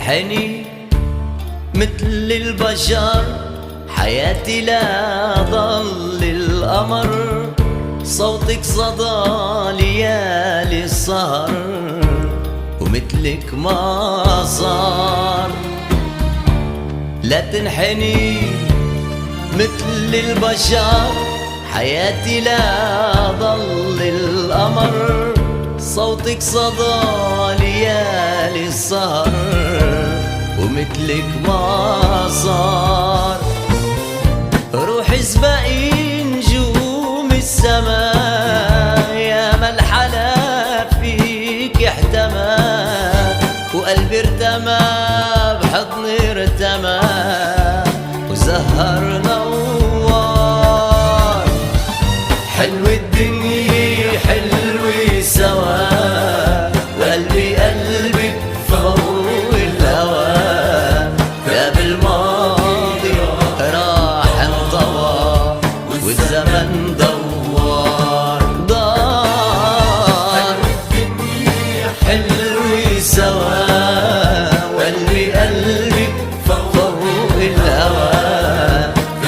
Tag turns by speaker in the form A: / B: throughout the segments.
A: تنحني مثل البشر، حياتي لا ضل القمر، صوتك صدى ليالي السهر، ومثلك ما صار. لا تنحني مثل البشر، حياتي لا ضل القمر، صوتك صدى ليالي السهر، ومثلك ما صار. روحي اسبقي نجوم السماء، يا ما الحلا فيك احتمى، وقلبي ارتمى بحضني ارتمى، وزهر نوار. حلو الدنيا حلوة سوا، وقلبي قلبك فوق الهوى، يا بالماضي راح انطوى، والزمن دوار دار. حلوة سوا، وقلبي قلبك فوق الهوى،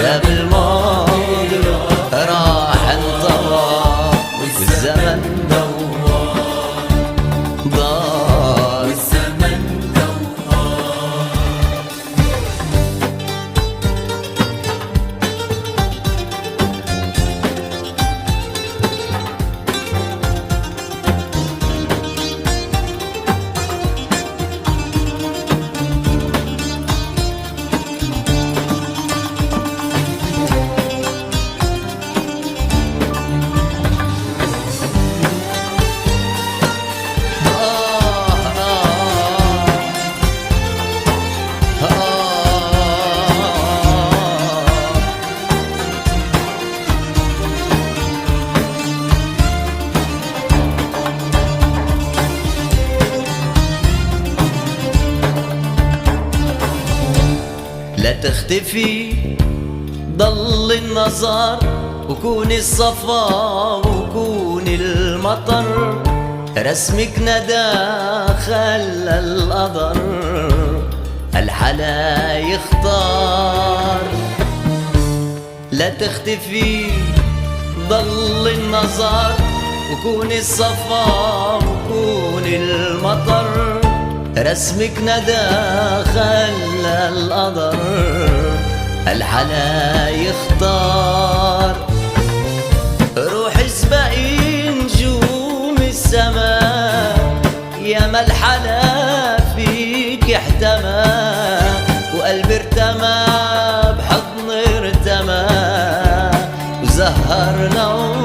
A: يا بالماضي راح انطوى، والزمن دوار دار.
B: والزمن دوار.
A: لا تختفي ضل النظر، وكون الصفا وكون المطر، رسمك ندى خلى القدر الحلا يختار. لا تختفي ضل النظر، وكون الصفا وكون المطر، رسمك ندى خلى القدر الحلا يختار. روحي اسبقي نجوم السماء، يا ما الحلا فيك احتمى، وقلبي ارتمى بحضن ارتمى، وزهر نور.